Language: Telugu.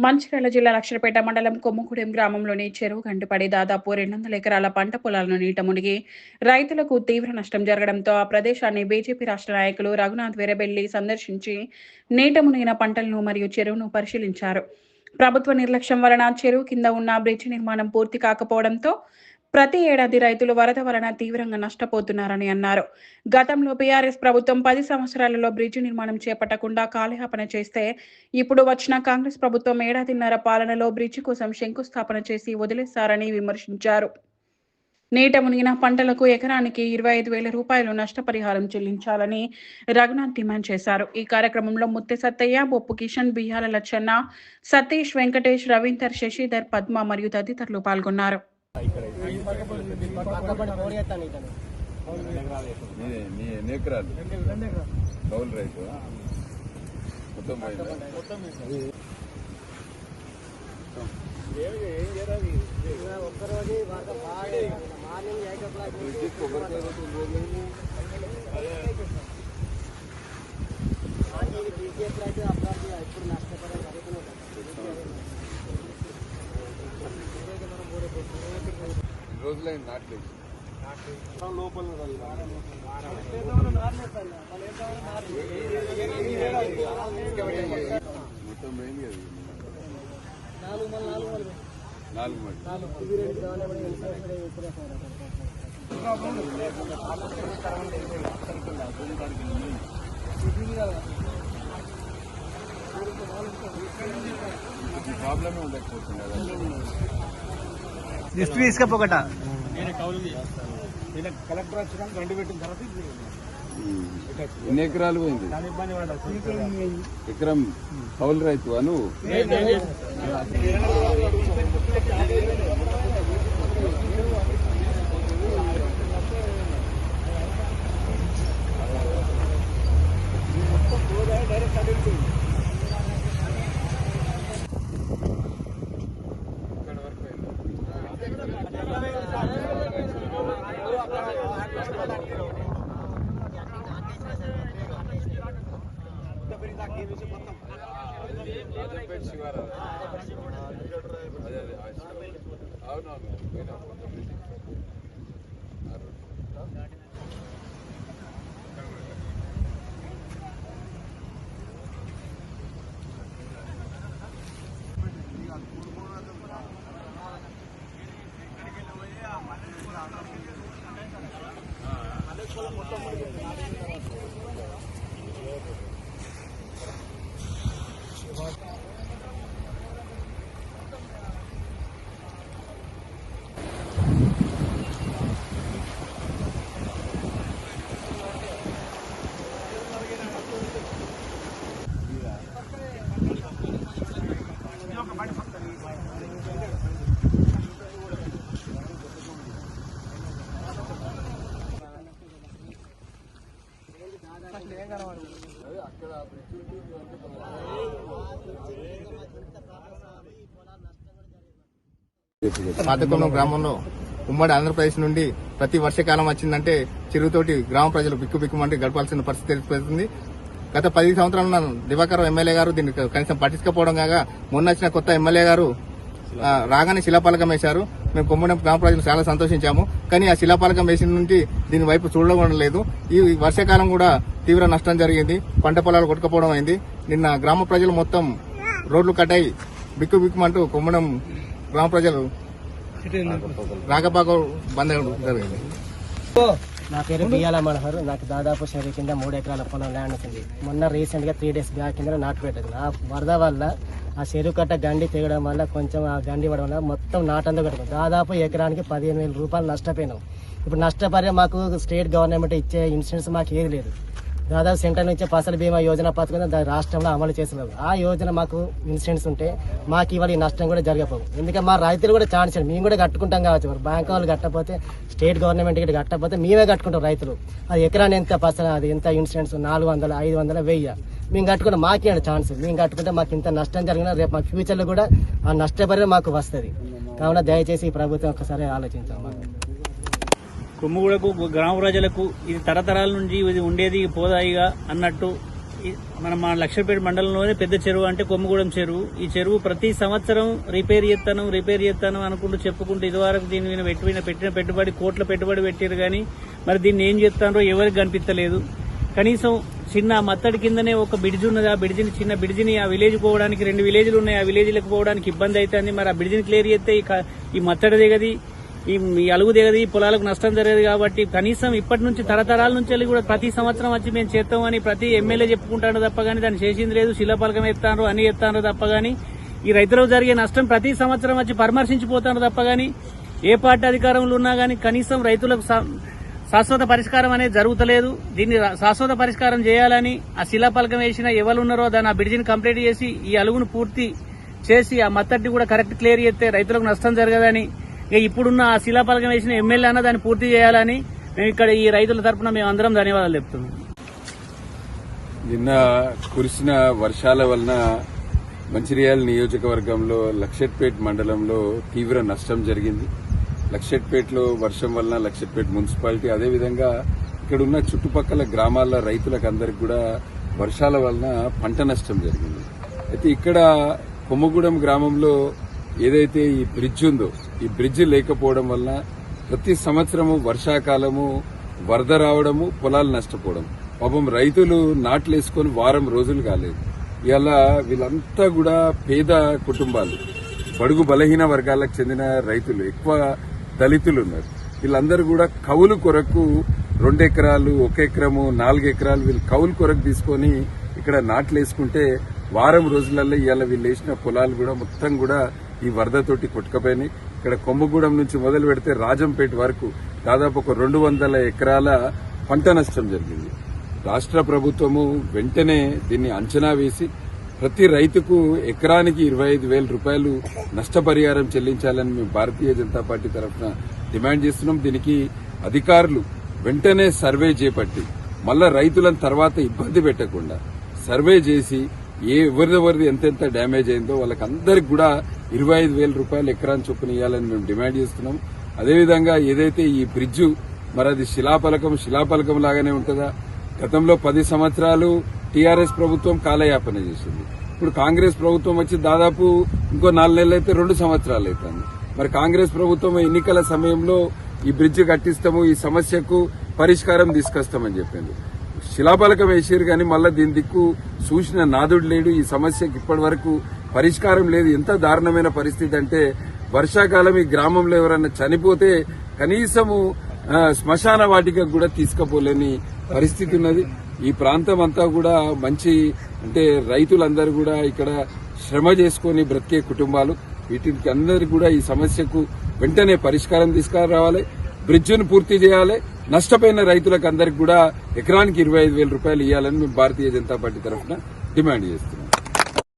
మంచిర్యాల జిల్లా లక్షలపేట మండలం కొమ్ముగూడెం గ్రామంలోని చెరువు గంటుపడి దాదాపు 200 ఎకరాల పంట పొలాలను నీట మునిగి రైతులకు తీవ్ర నష్టం జరగడంతో ఆ ప్రదేశాన్ని బీజేపీ రాష్ట్ర నాయకులు రఘునాథ్ వీరబెల్లి సందర్శించి నీట మునిగిన పంటలను మరియు చెరువును పరిశీలించారు. ప్రభుత్వ నిర్లక్ష్యం వలన చెరువు కింద ఉన్న బ్రిడ్జి నిర్మాణం పూర్తి కాకపోవడంతో ప్రతి ఏడాది రైతులు వరద వలన తీవ్రంగా నష్టపోతున్నారని అన్నారు. గతంలో బీఆర్ఎస్ ప్రభుత్వం 10 సంవత్సరాలలో బ్రిడ్జి నిర్మాణం చేపట్టకుండా కాలయాపన చేస్తే ఇప్పుడు వచ్చిన కాంగ్రెస్ ప్రభుత్వం ఏడాదిన్నర పాలనలో బ్రిడ్జి కోసం శంకుస్థాపన చేసి వదిలేశారని విమర్శించారు. నీట మునిగిన పంటలకు ఎకరానికి 25,000 రూపాయలు నష్టపరిహారం చెల్లించాలని రఘునాథ్ డిమాండ్ చేశారు. ఈ కార్యక్రమంలో ముత్తె సత్తయ్య, బొప్పు కిషన్, బియ్యాల లచ్చన్న, సతీష్, వెంకటేష్, రవీందర్, శశిధర్, పద్మ మరియు తదితరులు పాల్గొన్నారు. రోజులైంది నాట్లేదు లోపల మొత్తం పోయింది కదా 4 ప్రాబ్లమే ఉండకపోతుంది కదా. తీసుకపోకట కలెక్టర్ వచ్చినా గండి పెట్టిన తర్వాత ఎన్ని ఎకరాలు పోయింది? ఎకరం కౌలు రైతు అను పాతకొండం గ్రామంలో ఉమ్మడి ఆంధ్రప్రదేశ్ నుండి ప్రతి వర్షాకాలం వచ్చిందంటే చెరువుతోటి గ్రామ ప్రజలు బిక్కుబిక్కుమంటే గడపాల్సిన పరిస్థితి ఏర్పడుతుంది. గత 10 సంవత్సరాల దివాకర్ ఎమ్మెల్యే గారు దీన్ని కనీసం పట్టించుకోవడం కాగా మొన్న వచ్చిన కొత్త ఎమ్మెల్యే గారు రాగానే శిలాపాలకం వేశారు. మేము కొమ్మడం గ్రామ ప్రజలు చాలా సంతోషించాము. కానీ ఆ శిలాపాలకం వేసిన నుండి దీని వైపు చూడడం లేదు. ఈ వర్షాకాలం కూడా తీవ్ర నష్టం జరిగింది. పంట పొలాలు కొట్టుకుపోవడం అయింది. నిన్న గ్రామ ప్రజలు మొత్తం రోడ్లు కట్టాయి బిక్కుబిక్కుమంటూ కొమ్మడం గ్రామ ప్రజలు రాకపోక బంద్ జరిగింది. నా పేరు బియ్యాల మనోహర్. నాకు దాదాపు చెరువు కింద 3 ఎకరాల పొలం ల్యాండ్ ఉంది. మొన్న రీసెంట్ గా 3 days బ్యాక్ కింద నాటు పెట్టదు. ఆ వరద వల్ల ఆ చెరువు కట్ట గండి తెగడం వల్ల కొంచెం ఆ గండి పడడం వల్ల మొత్తం నాటంతా కట్టుకుంది. దాదాపు ఎకరానికి 15,000 రూపాయలు నష్టపోయినాం. ఇప్పుడు నష్టపరిహారం మాకు స్టేట్ గవర్నమెంట్ ఇచ్చే ఇన్సూరెన్స్ మాకు ఏది లేదు. దాదాపు సెంట్రల్ నుంచి ఫసల్ బీమా యోజన పథకం రాష్ట్రంలో అమలు చేస్తున్నారు. ఆ యోజన మాకు ఇన్సూరెన్స్ ఉంటే మాకు ఇవాళ ఈ నష్టం కూడా జరగకపోవు. ఎందుకంటే మా రైతులు కూడా ఛాన్స్ మేము కూడా కట్టుకుంటాం కావచ్చు. బ్యాంక్ వాళ్ళు కట్టకపోతే స్టేట్ గవర్నమెంట్ కి కట్టకపోతే మేమే కట్టుకుంటాం రైతులు. అది ఎకరాన్ని ఎంత ఫసల్ అది ఎంత ఇన్సూరెన్స్ 400, 500, 1000 మేము కట్టుకుంటే మాకే ఛాన్స్. మేము కట్టుకుంటే మాకు ఇంత నష్టం జరిగినా రేపు మాకు ఫ్యూచర్ లో కూడా ఆ నష్టపరిహారం మాకు వస్తుంది. కావున దయచేసి ఈ ప్రభుత్వం ఒకసారి ఆలోచించాం. మాకు కొమ్ముగూడకు గ్రామ ప్రజలకు ఇది తరతరాల నుంచి ఇది ఉండేది పోదాయిగా అన్నట్టు మా లక్షపేట మండలంలోనే పెద్ద చెరువు అంటే కొమ్మగూడెం చెరువు. ఈ చెరువు ప్రతి సంవత్సరం రిపేర్ చేస్తాను అనుకుంటూ చెప్పుకుంటూ ఇదివరకు దీని మీద పెట్టిన పెట్టుబడి కోట్ల పెట్టుబడి పెట్టారు కానీ మరి దీన్ని ఏం చేస్తారో ఎవరికి కనిపించలేదు. కనీసం చిన్న మత్తడి కిందనే ఒక బ్రిడ్జ్ ఉన్నది. ఆ బ్రిడ్జిని చిన్న బ్రిడ్జిని ఆ విలేజ్ పోవడానికి 2 విలేజ్లు ఉన్నాయి. ఆ విలేజ్లకు పోవడానికి ఇబ్బంది అవుతుంది. మరి ఆ బ్రిడ్జిని క్లియర్ చేస్తే ఈ మత్తడి దిగది, ఈ అలుగు దిగది, పొలాలకు నష్టం జరగదు. కాబట్టి కనీసం ఇప్పటి నుంచి తరతరాల నుంచి కూడా ప్రతి సంవత్సరం వచ్చి మేము చేస్తామని ప్రతి ఎమ్మెల్యే చెప్పుకుంటాడు తప్ప కానీ దాన్ని చేసింది లేదు. శిలాపలకం ఎత్తాను అని ఎత్తాను తప్ప కానీ ఈ రైతులకు జరిగే నష్టం ప్రతి సంవత్సరం వచ్చి పరామర్శించిపోతాను తప్ప కానీ ఏ పార్టీ అధికారంలో ఉన్నా కానీ కనీసం రైతులకు శాశ్వత పరిష్కారం అనేది జరుగుతలేదు. దీన్ని శాశ్వత పరిష్కారం చేయాలని ఆ శిలాపలకం వేసిన ఎవరు ఉన్నారో దాన్ని ఆ బ్రిడ్జిని కంప్లీట్ చేసి ఈ అలుగును పూర్తి చేసి ఆ మత్తడిని కూడా కరెక్ట్ క్లియర్ చేస్తే రైతులకు నష్టం జరగదని, ఇప్పుడున్న ఆ శిలాపలకం వేసిన ఎమ్మెల్యే అన్న దాన్ని పూర్తి చేయాలని మేము ఇక్కడ ఈ రైతుల తరఫున మేము అందరం ధన్యవాదాలు చెప్తున్నాం. నిన్న కురిసిన వర్షాల వలన మంచిర్యాల నియోజకవర్గంలో లక్షట్పేట మండలంలో తీవ్ర నష్టం జరిగింది. లక్షట్పేటలో వర్షం వలన లక్షట్పేట మున్సిపాలిటీ అదేవిధంగా ఇక్కడ ఉన్న చుట్టుపక్కల గ్రామాల రైతులకు అందరికి కూడా వర్షాల వలన పంట నష్టం జరిగింది. అయితే ఇక్కడ కొమ్మగూడెం గ్రామంలో ఏదైతే ఈ బ్రిడ్జ్ ఉందో ఈ బ్రిడ్జ్ లేకపోవడం వలన ప్రతి సంవత్సరము వర్షాకాలము వరద రావడము, పొలాలు నష్టపోవడం. పాపం రైతులు నాట్లేసుకొని వారం రోజులు కాలేదు. ఇలా వీళ్ళంతా కూడా పేద కుటుంబాలు, బడుగు బలహీన వర్గాలకు చెందిన రైతులు, ఎక్కువ దళితులు ఉన్నారు. వీళ్ళందరూ కూడా కౌలు కొరకు 2 ఎకరాలు, 1 ఎకరము, 4 ఎకరాలు వీళ్ళు కౌలు కొరకు తీసుకొని ఇక్కడ నాట్లేసుకుంటే వారం రోజులలో ఇవాళ వీళ్ళు వేసిన పొలాలు కూడా మొత్తం కూడా ఈ వరదతోటి కొట్టుకపోయినాయి. ఇక్కడ కొమ్మగూడెం నుంచి మొదలు పెడితే రాజంపేట వరకు దాదాపు ఒక 200 ఎకరాల పంట నష్టం జరిగింది. రాష్ట్ర ప్రభుత్వము వెంటనే దీన్ని అంచనా వేసి ప్రతి రైతుకు ఎకరానికి 25,000 రూపాయలు నష్టపరిహారం చెల్లించాలని మేము భారతీయ జనతా పార్టీ తరఫున డిమాండ్ చేస్తున్నాం. దీనికి అధికారులు వెంటనే సర్వే చేపట్టి మళ్ళా రైతులను తర్వాత ఇబ్బంది పెట్టకుండా సర్వే చేసి ఎవరిది ఎంతెంత డ్యామేజ్ అయిందో వాళ్ళకందరికి కూడా 25,000 రూపాయలు ఎకరాన్ని చొప్పున ఇవ్వాలని మేము డిమాండ్ చేస్తున్నాం. అదేవిధంగా ఏదైతే ఈ బ్రిడ్జ్ మరి అది శిలాపలకం లాగానే ఉంటుందా? గతంలో 10 సంవత్సరాలు టీఆర్ఎస్ ప్రభుత్వం కాలయాపన చేసింది. ఇప్పుడు కాంగ్రెస్ ప్రభుత్వం వచ్చి దాదాపు ఇంకో 4 నెలలు అయితే 2 సంవత్సరాలు అవుతుంది. మరి కాంగ్రెస్ ప్రభుత్వం ఎన్నికల సమయంలో ఈ బ్రిడ్జ్ కట్టిస్తాము, ఈ సమస్యకు పరిష్కారం తీసుకొస్తామని చెప్పింది. శిలాపలకం వేసారు కానీ మళ్ళా దీని దిక్కు సూచన నాదుడు లేడు. ఈ సమస్యకు ఇప్పటి వరకు పరిష్కారం లేదు. ఎంత దారుణమైన పరిస్థితి అంటే వర్షాకాలం ఈ గ్రామంలో ఎవరైనా చనిపోతే కనీసము శ్మశాన వాటికకు కూడా తీసుకుపోలేని పరిస్థితి ఉన్నది. ఈ ప్రాంతం అంతా కూడా మంచి అంటే రైతులందరూ కూడా ఇక్కడ శ్రమ చేసుకుని బ్రతికే కుటుంబాలు. వీటికి అందరికీ కూడా ఈ సమస్యకు వెంటనే పరిష్కారం తీసుకురావాలి, బ్రిడ్జిను పూర్తి చేయాలి. నష్టపోయిన రైతులకు అందరికి కూడా ఎకరానికి 25,000 రూపాయలు ఇవ్వాలని మేము భారతీయ జనతా పార్టీ తరఫున డిమాండ్ చేస్తున్నాం.